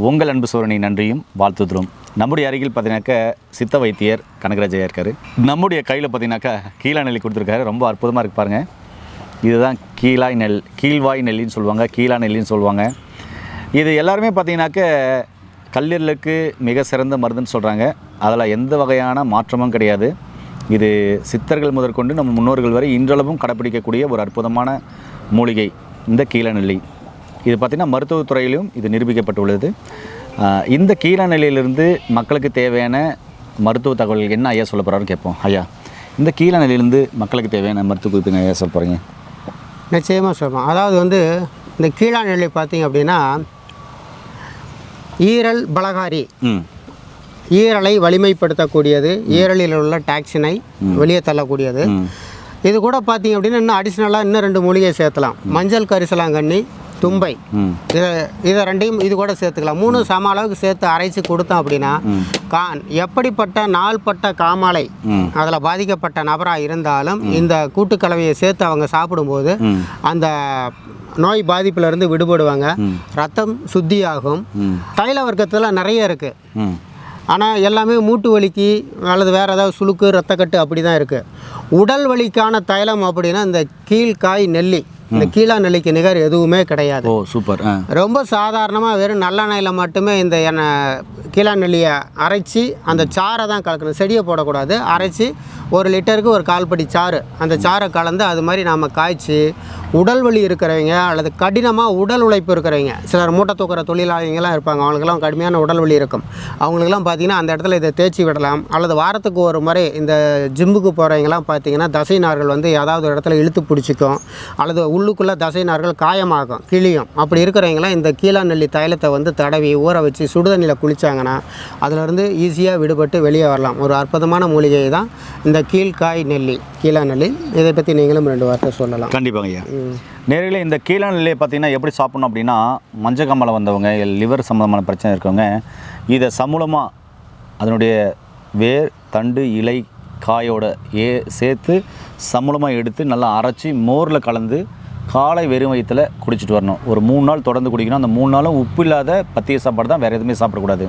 உங்கள் அன்பு சோழனை நன்றியும் வாழ்த்துகிறோம். நம்முடைய அருகில் பார்த்தீங்கன்னாக்கா சித்த வைத்தியர் கனகராஜையா இருக்கார். நம்முடைய கையில் பார்த்தீங்கன்னாக்கா கீழா நெல்லி கொடுத்துருக்காரு. ரொம்ப அற்புதமாக இருக்கு பாருங்கள். இதுதான் கீழ்வாய் நெல்லின்னு சொல்லுவாங்க, கீழா நெல்லின்னு சொல்லுவாங்க. இது எல்லாருமே பார்த்தீங்கன்னாக்க கல்லீரலுக்கு மிக சிறந்த மருந்துன்னு சொல்கிறாங்க. அதில் எந்த வகையான மாற்றமும் கிடையாது. இது சித்தர்கள் முதற்கொண்டு நம்ம முன்னோர்கள் வரை இன்றளவும் கடைப்பிடிக்கக்கூடிய ஒரு அற்புதமான மூலிகை இந்த கீழா நெல்லி. இது பார்த்திங்கன்னா மருத்துவத்துறையிலும் இது நிரூபிக்கப்பட்டுள்ளது. இந்த கீழா நெல்லியிலிருந்து மக்களுக்கு தேவையான மருத்துவ தகவல்கள் என்ன ஐயா சொல்ல போகிறாரு கேட்போம். ஐயா, இந்த கீழா நெல்லியிலிருந்து மக்களுக்கு தேவையான மருத்துவ குறிப்புங்க ஐயா சொல்ல போகிறீங்க? நிச்சயமாக சொல்லுவோம். அதாவது இந்த கீழா நெல்லி பார்த்திங்க அப்படின்னா ஈரல் பலகாரி, ஈரலை வலிமைப்படுத்தக்கூடியது, ஈரலில் உள்ள டாக்ஸினை வெளியே தள்ளக்கூடியது. இது கூட பார்த்திங்க அப்படின்னா இன்னும் அடிஷ்னலாக இன்னும் 2 மூலிகை சேர்த்தலாம். மஞ்சள் கரிசலாங்கண்ணி, தும்பை, இதை ரெண்டையும் இது கூட சேர்த்துக்கலாம். 3 சம அளவுக்கு சேர்த்து அரைச்சி கொடுத்தோம் அப்படின்னா எப்படிப்பட்ட நாள்பட்ட காமாலை அதில் பாதிக்கப்பட்ட நபராக இருந்தாலும் இந்த கூட்டுக்கலவையை சேர்த்து அவங்க சாப்பிடும்போது அந்த நோய் பாதிப்பிலிருந்து விடுபடுவாங்க. ரத்தம் சுத்தியாகும். தைல வர்க்கத்தில் நிறைய இருக்குது. ஆனால் எல்லாமே மூட்டு வலிக்கு அல்லது வேறு ஏதாவது சுளுக்கு ரத்தக்கட்டு அப்படி தான் இருக்குது. உடல் வலிக்கான தைலம் அப்படின்னா இந்த கீழ்காய் நெல்லி, இந்த கீழா நெல்லிக்கு நிகர் எதுவுமே கிடையாது. ஓ சூப்பர். ரொம்ப சாதாரணமாக வெறும் நல்லெண்ணெயில் மட்டுமே இந்த கீழா நெல்லியை அரைச்சி அந்த சாரை தான் கலக்கணும். செடியை போடக்கூடாது. அரைச்சி 1 லிட்டருக்கு ஒரு 1/4 படி சாறு, அந்த சாரை கலந்து அது மாதிரி நாம் காய்ச்சி உடல் வலி இருக்கிறவங்க அல்லது கடினமாக உடல் உழைப்பு இருக்கிறவங்க, சிலர் மூட்டை தூக்குற தொழிலாளிகள்லாம் இருப்பாங்க, அவங்களுக்கெல்லாம் கடுமையான உடல் வலி இருக்கும். அவங்களுக்கெல்லாம் பார்த்திங்கன்னா அந்த இடத்துல இதை தேய்ச்சி விடலாம். அல்லது வாரத்துக்கு ஒரு முறை இந்த ஜிம்முக்கு போகிறவங்கலாம் பார்த்திங்கன்னா தசை நார்கள் ஏதாவது ஒரு இடத்துல இழுத்து பிடிச்சிக்கும், அல்லது உள்ளுக்குள்ளே தசை நார்கள் காயமாகும், கிளியும். அப்படி இருக்கிறவங்களாம் இந்த கீழா நெல்லி தைலத்தை தடவி ஊற வச்சு சுடுதண்ணியில் குளித்தாங்கன்னா அதிலிருந்து ஈஸியாக விடுபட்டு வெளியே வரலாம். ஒரு அற்புதமான மூலிகை தான் இந்த கீழ்காய் நெல்லி, கீழா நெல்லி. இதை பற்றி நீங்களும் 2 வார்த்தை சொல்லலாம். கண்டிப்பாங்க ஐயா. நேரில் இந்த கீழா நெல்லியை பார்த்திங்கன்னா எப்படி சாப்பிட்ணும் அப்படின்னா, மஞ்சக்காமலை வந்தவங்க, லிவர் சம்மந்தமான பிரச்சனை இருக்கவங்க இதை சமூலமாக அதனுடைய வேர், தண்டு, இலை, காயோட சேர்த்து சமூலமாக எடுத்து நல்லா அரைச்சி மோரில் கலந்து காலை வெறும் வயிற்றில் குடிச்சிட்டு வரணும். ஒரு 3 நாள் தொடர்ந்து குடிக்கணும். அந்த 3 நாளும் உப்பு இல்லாத பத்திய சாப்பாடு தான், வேறு எதுவுமே சாப்பிடக்கூடாது.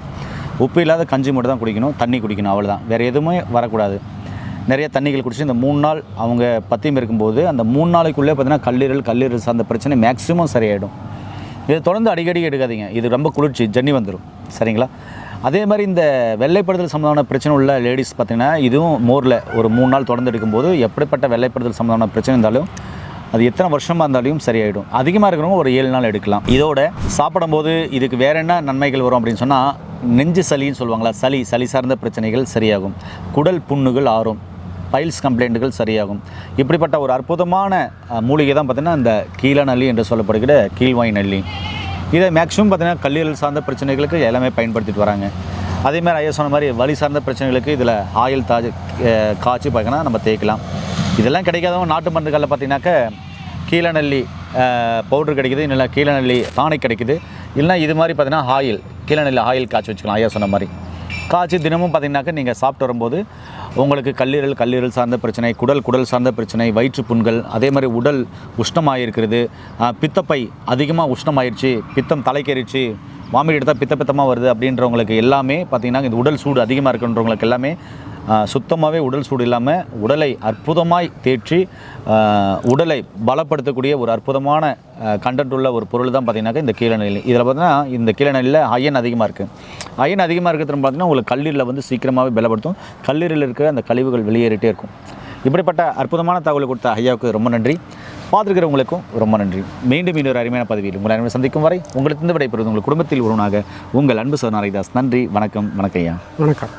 உப்பு இல்லாத கஞ்சி மட்டும் தான் குடிக்கணும், தண்ணி குடிக்கணும், அவ்வளோதான். வேறு எதுவுமே வரக்கூடாது. நிறைய தண்ணிகள் குடிச்சு இந்த 3 நாள் அவங்க பத்தியம் இருக்கும்போது அந்த 3 நாளைக்குள்ளே பார்த்திங்கன்னா கல்லீரல் சார்ந்த பிரச்சனை மேக்ஸிமம் சரியாயிடும். இதை தொடர்ந்து அடிக்கடி எடுக்காதீங்க. இது ரொம்ப குளிர்ச்சி, ஜன்னி வந்துடும். சரிங்களா? அதே மாதிரி இந்த வெள்ளைப்படுதல் சம்மந்தமான பிரச்சனை உள்ள லேடிஸ் பார்த்திங்கன்னா இதுவும் மோரில் ஒரு 3 நாள் தொடர்ந்து எடுக்கும்போது எப்படிப்பட்ட வெள்ளைப்படுதல் சம்மந்தமான பிரச்சனை இருந்தாலும் அது எத்தனை வருஷமாக இருந்தாலும் சரியாயிடும். அதிகமாக இருக்கிறவங்க ஒரு 7 நாள் எடுக்கலாம். இதோட சாப்பிடும்போது இதுக்கு வேறு என்ன நன்மைகள் வரும் அப்படின்னு சொன்னால், நெஞ்சு சளின்னு சொல்லுவாங்களா, சளி சார்ந்த பிரச்சனைகள் சரியாகும், குடல் புண்ணுகள் ஆறும், பைல்ஸ் கம்ப்ளைண்ட்டுகள் சரியாகும். இப்படிப்பட்ட ஒரு அற்புதமான மூலிகை தான் பார்த்திங்கன்னா இந்த கீழா நெல்லி என்று சொல்லப்படுகிற கீழ்வாய் நெல்லி. இதை மேக்ஸிமம் பார்த்திங்கன்னா கல்லீரல் சார்ந்த பிரச்சனைகளுக்கு எல்லாமே பயன்படுத்திட்டு வராங்க. அதேமாதிரி ஐயா சொன்ன மாதிரி வலி சார்ந்த பிரச்சனைகளுக்கு இதில் ஆயில் காய்ச்சி பார்க்கணும் நம்ம தேய்க்கலாம். இதெல்லாம் கிடைக்காதவங்க நாட்டு மருந்துகளில் பார்த்திங்கனாக்கா கீழா நெல்லி பவுட்ரு கிடைக்குது, இல்லை கீழா நெல்லி டானிக் கிடைக்குது. இல்லைனா இது மாதிரி பார்த்திங்கன்னா கீழா நெல்லி ஆயில் காய்ச்சி வச்சுக்கலாம். ஐயா சொன்ன மாதிரி காய்ச்சி தினமும் பார்த்திங்கனாக்கா நீங்கள் சாப்பிட்டு வரும்போது உங்களுக்கு கல்லீரல் சார்ந்த பிரச்சனை, குடல் சார்ந்த பிரச்சனை, வயிற்று புண்கள், அதே மாதிரி உடல் உஷ்ணமாக இருக்கிறது, பித்தப்பை அதிகமாக உஷ்ணமாயிருச்சு, பித்தம் தலைக்கேறிச்சு, வாமிட் எடுத்தால் பித்தமாக வருது அப்படின்றவங்களுக்கு எல்லாமே பார்த்திங்கன்னா இந்த உடல் சூடு அதிகமாக இருக்குன்றவங்களுக்கு எல்லாமே சுத்தமாகவே உடல் சூடு இல்லாமல் உடலை அற்புதமாய் தேற்றி உடலை பலப்படுத்தக்கூடிய ஒரு அற்புதமான கண்டென்ட் உள்ள ஒரு பொருள் தான் பார்த்திங்கனாக்கா இந்த கீழா நெல்லி. இதில் பார்த்தீங்கன்னா இந்த கீழா நெல்லியில் அயன் அதிகமாக இருக்குது. அயன் அதிகமாக இருக்கிறது பார்த்திங்கன்னா உங்களுக்கு கல்லீரலில் சீக்கிரமாகவே பலப்படுத்தும். கல்லீரலில் இருக்கிற அந்த கழிவுகள் வெளியேறிட்டே இருக்கும். இப்படிப்பட்ட அற்புதமான தகவலை கொடுத்த ஐயாவுக்கு ரொம்ப நன்றி. பார்த்துருக்கிறவங்களுக்கும் ரொம்ப நன்றி. மீண்டும் இன்னொரு அருமையான பதவியில் உங்களை அன்பு சந்திக்கும் வரை உங்களுக்கு விடைபெறுவது உங்கள் குடும்பத்தில் ஒருவனாக உங்கள் அன்பு சோனாரிதாஸ். நன்றி, வணக்கம். வணக்கம் ஐயா. வணக்கம்.